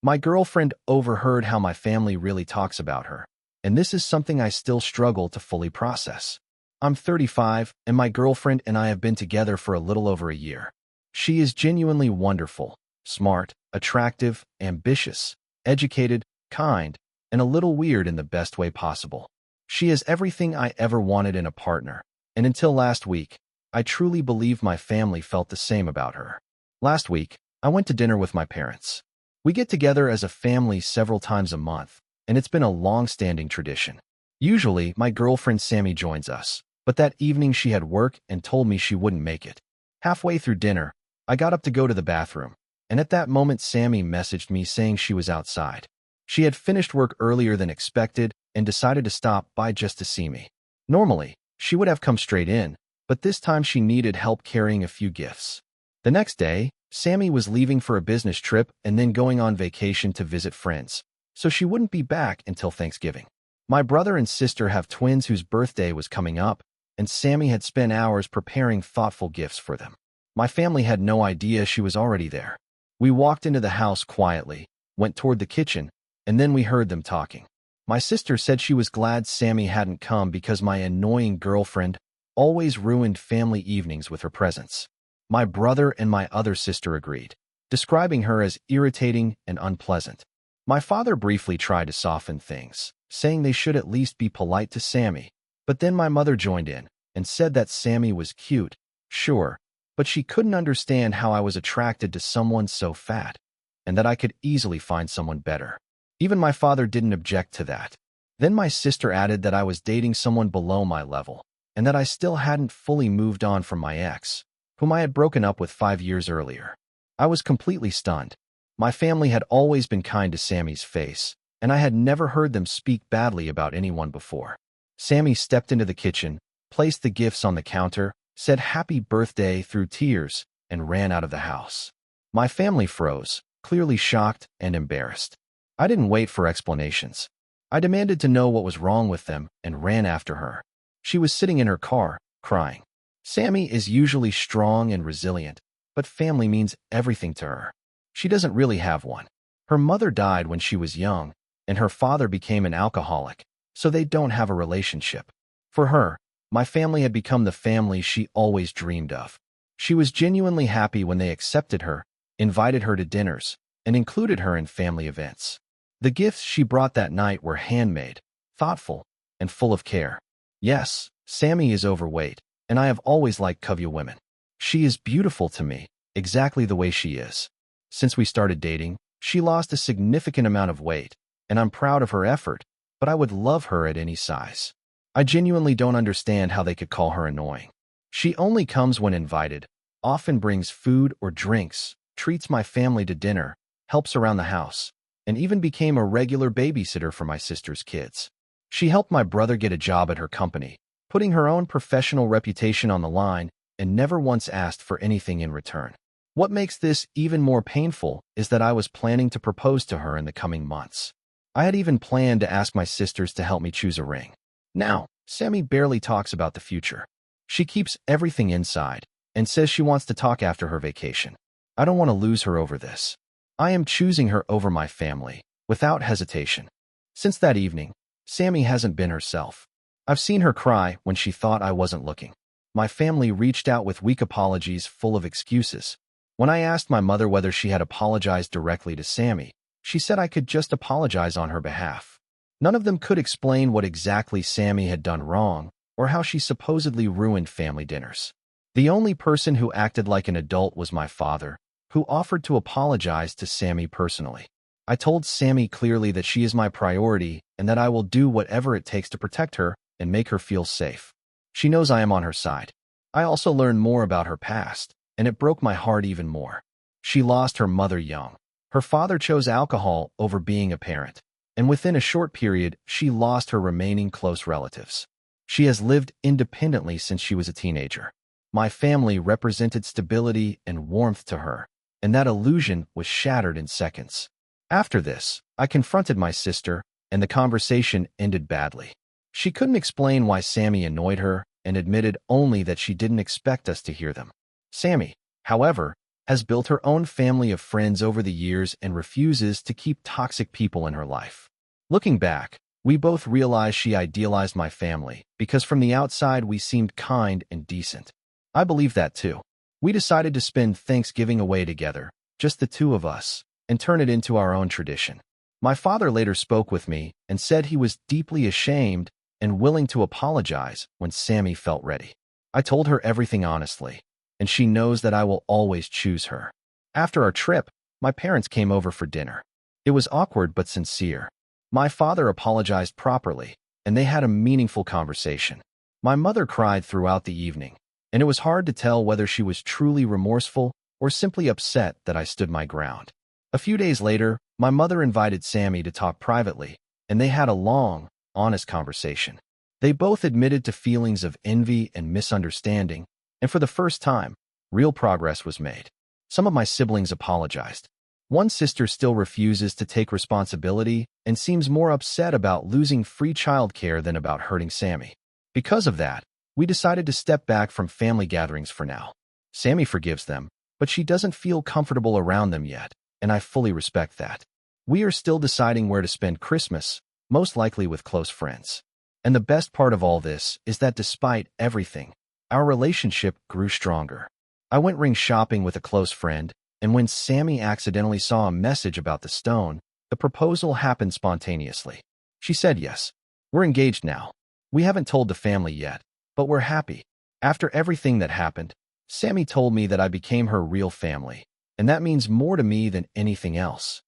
My girlfriend overheard how my family really talks about her, and this is something I still struggle to fully process. I'm 35, and my girlfriend and I have been together for a little over a year. She is genuinely wonderful, smart, attractive, ambitious, educated, kind, and a little weird in the best way possible. She is everything I ever wanted in a partner, and until last week, I truly believe my family felt the same about her. Last week, I went to dinner with my parents. We get together as a family several times a month, and it's been a long-standing tradition. Usually, my girlfriend Sammy joins us, but that evening she had work and told me she wouldn't make it. Halfway through dinner, I got up to go to the bathroom, and at that moment Sammy messaged me saying she was outside. She had finished work earlier than expected and decided to stop by just to see me. Normally, she would have come straight in, but this time she needed help carrying a few gifts. The next day, Sammy was leaving for a business trip and then going on vacation to visit friends, so she wouldn't be back until Thanksgiving. My brother and sister have twins whose birthday was coming up, and Sammy had spent hours preparing thoughtful gifts for them. My family had no idea she was already there. We walked into the house quietly, went toward the kitchen, and then we heard them talking. My sister said she was glad Sammy hadn't come because my annoying girlfriend always ruined family evenings with her presence. My brother and my other sister agreed, describing her as irritating and unpleasant. My father briefly tried to soften things, saying they should at least be polite to Sammy, but then my mother joined in and said that Sammy was cute, sure, but she couldn't understand how I was attracted to someone so fat, and that I could easily find someone better. Even my father didn't object to that. Then my sister added that I was dating someone below my level, and that I still hadn't fully moved on from my ex, whom I had broken up with 5 years earlier. I was completely stunned. My family had always been kind to Sammy's face, and I had never heard them speak badly about anyone before. Sammy stepped into the kitchen, placed the gifts on the counter, said happy birthday through tears, and ran out of the house. My family froze, clearly shocked and embarrassed. I didn't wait for explanations. I demanded to know what was wrong with them and ran after her. She was sitting in her car, crying. Sammy is usually strong and resilient, but family means everything to her. She doesn't really have one. Her mother died when she was young, and her father became an alcoholic, so they don't have a relationship. For her, my family had become the family she always dreamed of. She was genuinely happy when they accepted her, invited her to dinners, and included her in family events. The gifts she brought that night were handmade, thoughtful, and full of care. Yes, Sammy is overweight, and I have always liked curvy women. She is beautiful to me, exactly the way she is. Since we started dating, she lost a significant amount of weight, and I'm proud of her effort, but I would love her at any size. I genuinely don't understand how they could call her annoying. She only comes when invited, often brings food or drinks, treats my family to dinner, helps around the house, and even became a regular babysitter for my sister's kids. She helped my brother get a job at her company, putting her own professional reputation on the line, and never once asked for anything in return. What makes this even more painful is that I was planning to propose to her in the coming months. I had even planned to ask my sisters to help me choose a ring. Now, Sammy barely talks about the future. She keeps everything inside and says she wants to talk after her vacation. I don't want to lose her over this. I am choosing her over my family, without hesitation. Since that evening, Sammy hasn't been herself. I've seen her cry when she thought I wasn't looking. My family reached out with weak apologies full of excuses. When I asked my mother whether she had apologized directly to Sammy, she said I could just apologize on her behalf. None of them could explain what exactly Sammy had done wrong or how she supposedly ruined family dinners. The only person who acted like an adult was my father, who offered to apologize to Sammy personally. I told Sammy clearly that she is my priority and that I will do whatever it takes to protect her and make her feel safe. She knows I am on her side. I also learned more about her past, and it broke my heart even more. She lost her mother young. Her father chose alcohol over being a parent, and within a short period, she lost her remaining close relatives. She has lived independently since she was a teenager. My family represented stability and warmth to her, and that illusion was shattered in seconds. After this, I confronted my sister, and the conversation ended badly. She couldn't explain why Sammy annoyed her and admitted only that she didn't expect us to hear them. Sammy, however, has built her own family of friends over the years and refuses to keep toxic people in her life. Looking back, we both realized she idealized my family because from the outside we seemed kind and decent. I believe that too. We decided to spend Thanksgiving away together, just the two of us, and turn it into our own tradition. My father later spoke with me and said he was deeply ashamed and willing to apologize when Sammy felt ready. I told her everything honestly, and she knows that I will always choose her. After our trip, my parents came over for dinner. It was awkward but sincere. My father apologized properly, and they had a meaningful conversation. My mother cried throughout the evening, and it was hard to tell whether she was truly remorseful or simply upset that I stood my ground. A few days later, my mother invited Sammy to talk privately, and they had a long, honest conversation. They both admitted to feelings of envy and misunderstanding, and for the first time, real progress was made. Some of my siblings apologized. One sister still refuses to take responsibility and seems more upset about losing free childcare than about hurting Sammy. Because of that, we decided to step back from family gatherings for now. Sammy forgives them, but she doesn't feel comfortable around them yet, and I fully respect that. We are still deciding where to spend Christmas, most likely with close friends. And the best part of all this is that despite everything, our relationship grew stronger. I went ring shopping with a close friend, and when Sammy accidentally saw a message about the stone, the proposal happened spontaneously. She said yes. We're engaged now. We haven't told the family yet, but we're happy. After everything that happened, Sammy told me that I became her real family, and that means more to me than anything else.